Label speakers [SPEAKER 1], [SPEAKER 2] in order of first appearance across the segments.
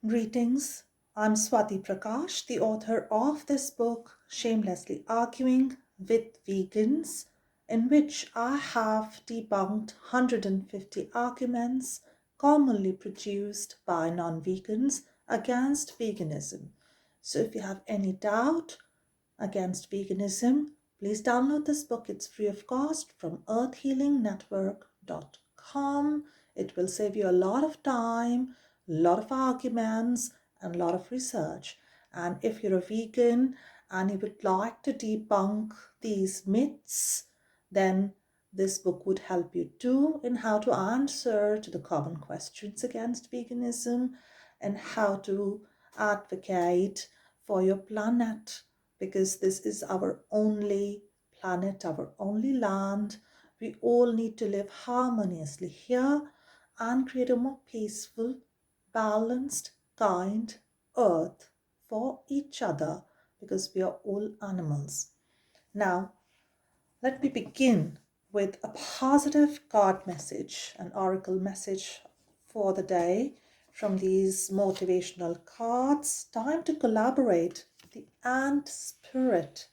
[SPEAKER 1] Greetings, I'm Swati Prakash, the author of this book, Shamelessly Arguing with Vegans, in which I have debunked 150 arguments commonly produced by non-vegans against veganism. So if you have any doubt against veganism, please download this book. It's free of cost from earthhealingnetwork.com. It will save you a lot of time, a lot of arguments, and a lot of research. And if you're a vegan and you would like to debunk these myths, then this book would help you too in how to answer to the common questions against veganism and how to advocate for your planet, because this is our only planet, our only land. We all need to live harmoniously here and create a more peaceful, balanced, kind earth for each other, because we are all animals. Now, let me begin with a positive God message, an oracle message for the day from these motivational cards. Time to collaborate. The ant spirit.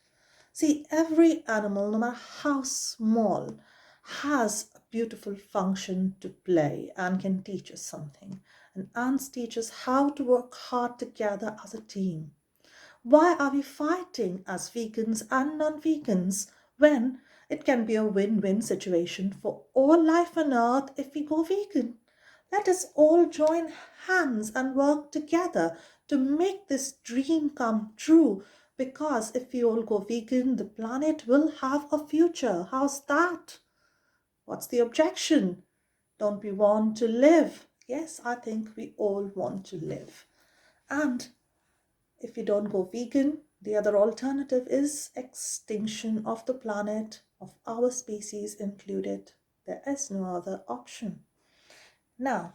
[SPEAKER 1] See, every animal, no matter how small, has a beautiful function to play and can teach us something. And ants teach us how to work hard together as a team. Why are we fighting as vegans and non-vegans when it can be a win-win situation for all life on earth if we go vegan? Let us all join hands and work together to make this dream come true, because if we all go vegan, the planet will have a future. How's that? What's the objection? Don't we want to live? Yes, I think we all want to live. And if we don't go vegan, the other alternative is extinction of the planet, of our species included. There is no other option. Now,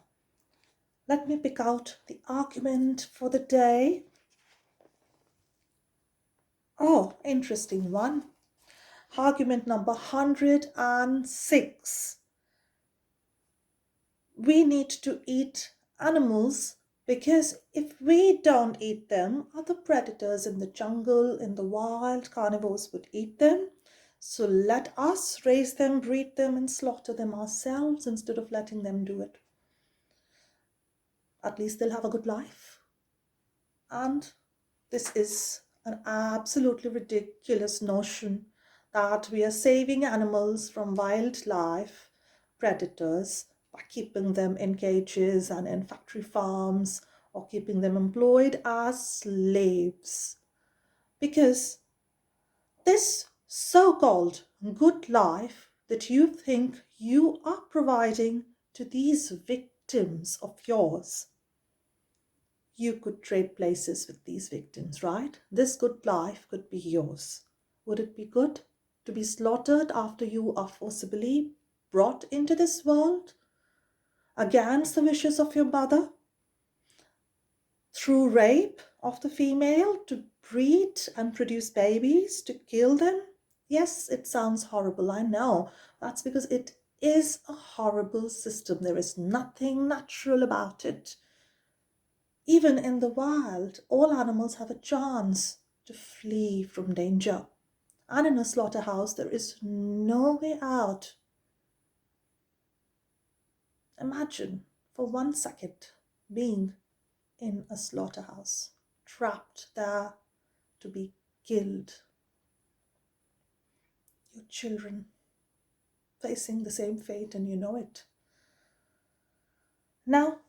[SPEAKER 1] let me pick out the argument for the day. Oh, interesting one. Argument number 106. We need to eat animals because if we don't eat them, other predators in the jungle, in the wild, carnivores would eat them. So let us raise them, breed them, and slaughter them ourselves instead of letting them do it. At least they'll have a good life. And this is an absolutely ridiculous notion that we are saving animals from wildlife predators by keeping them in cages and in factory farms, or keeping them employed as slaves. Because this so-called good life that you think you are providing to these victims of yours, you could trade places with these victims, right? This good life could be yours. Would it be good to be slaughtered after you are forcibly brought into this world against the wishes of your mother, through rape of the female, to breed and produce babies, to kill them? Yes, it sounds horrible, I know. That's because it is a horrible system. There is nothing natural about it. Even in the wild, all animals have a chance to flee from danger. And in a slaughterhouse, there is no way out. Imagine for 1 second being in a slaughterhouse, trapped there to be killed. Your children facing the same fate, and you know it. Now,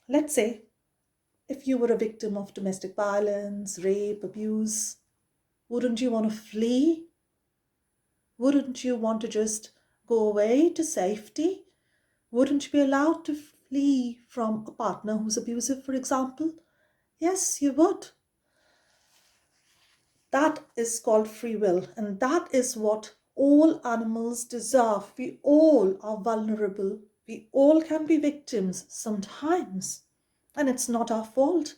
[SPEAKER 1] let's say if you were a victim of domestic violence, rape, abuse, wouldn't you want to flee? Wouldn't you want to just go away to safety? Wouldn't you be allowed to flee from a partner who's abusive, for example? Yes, you would. That is called free will, and that is what all animals deserve. We all are vulnerable. We all can be victims sometimes, and it's not our fault.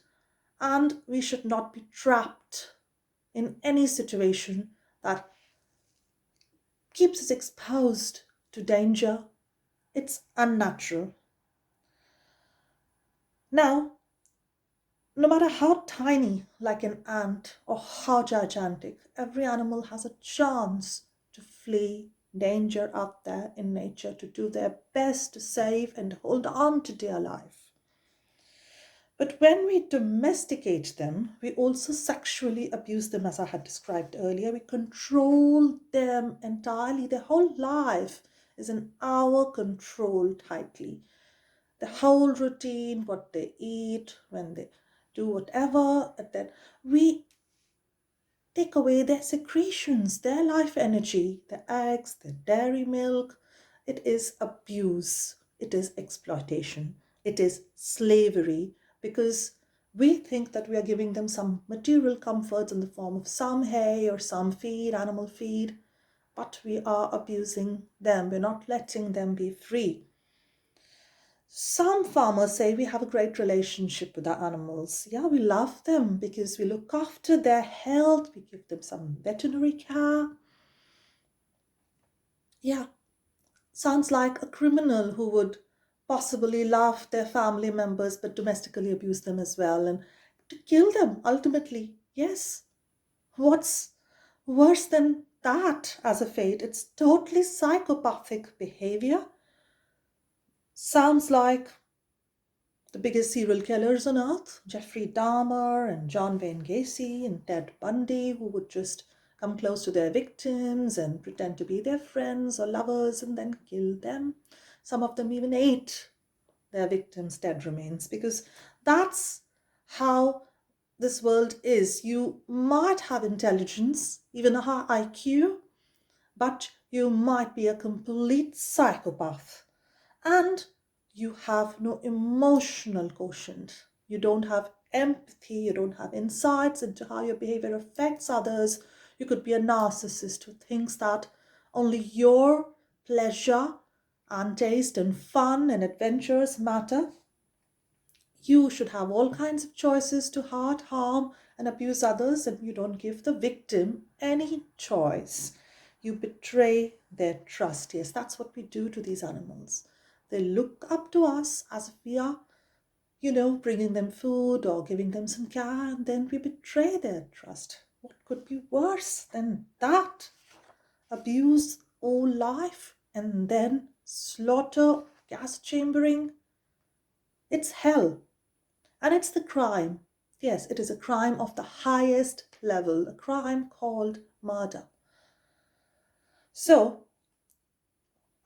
[SPEAKER 1] And we should not be trapped in any situation that keeps us exposed to danger. It's unnatural. Now, No matter how tiny, like an ant, or how gigantic, every animal has a chance to flee danger out there in nature, to do their best to save and hold on to their life. But when we domesticate them, we also sexually abuse them, as I had described earlier. We control them entirely. Their whole life is in our control tightly. The whole routine, what they eat, when they do whatever, and then we take away their secretions, their life energy, the eggs, the dairy milk. It is abuse, it is exploitation, it is slavery, because we think that we are giving them some material comforts in the form of some hay or some feed, animal feed, but we are abusing them. We're not letting them be free. Some farmers say we have a great relationship with our animals. Yeah, we love them because we look after their health, we give them some veterinary care. Yeah, sounds like a criminal who would possibly love their family members but domestically abuse them as well and to kill them ultimately. Yes, what's worse than that as a fate? It's totally psychopathic behavior. Sounds like the biggest serial killers on earth, Jeffrey Dahmer and John Wayne Gacy and Ted Bundy, who would just come close to their victims and pretend to be their friends or lovers and then kill them. Some of them even ate their victims' dead remains, because that's how this world is. You might have intelligence, even a high IQ, but you might be a complete psychopath. And you have no emotional quotient. You don't have empathy. You don't have insights into how your behavior affects others. You could be a narcissist who thinks that only your pleasure and taste and fun and adventures matter. You should have all kinds of choices to hurt, harm, and abuse others, and you don't give the victim any choice. You betray their trust. Yes, that's what we do to these animals. They look up to us as if we are, bringing them food or giving them some care, and then we betray their trust. What could be worse than that? Abuse all life and then slaughter, gas chambering. It's hell. And it's the crime. Yes, it is a crime of the highest level, a crime called murder. So,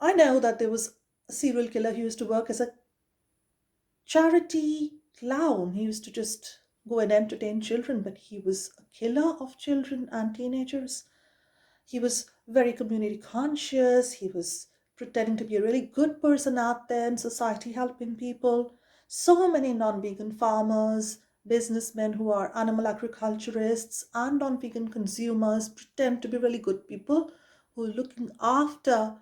[SPEAKER 1] I know that there was a serial killer who used to work as a charity clown. He used to just go and entertain children, but he was a killer of children and teenagers. He was very community conscious. He was pretending to be a really good person out there in society, helping people. So many non-vegan farmers, businessmen who are animal agriculturists, and non-vegan consumers pretend to be really good people who are looking after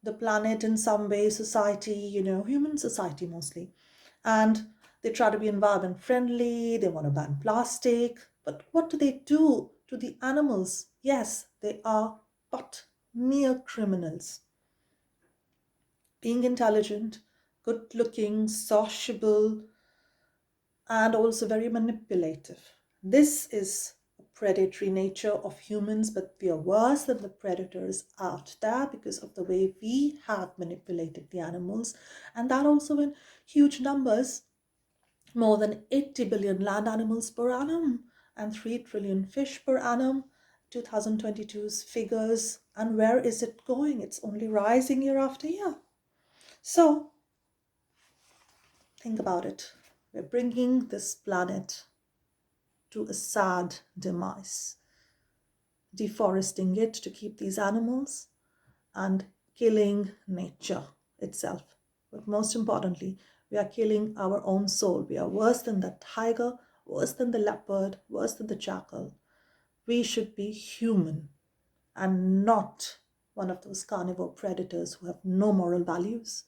[SPEAKER 1] the planet in some way, society, human society mostly. And they try to be environment friendly, they want to ban plastic. But what do they do to the animals? Yes, they are but mere criminals. Being intelligent, good looking, sociable, and also very manipulative. This is a predatory nature of humans, but we are worse than the predators out there because of the way we have manipulated the animals, and that also in huge numbers. More than 80 billion land animals per annum and 3 trillion fish per annum. 2022's figures. And where is it going? It's only rising year after year. So think about it. We're bringing this planet to a sad demise, deforesting it to keep these animals and killing nature itself. But most importantly, we are killing our own soul. We are worse than the tiger, worse than the leopard, worse than the jackal. We should be human and not one of those carnivore predators who have no moral values.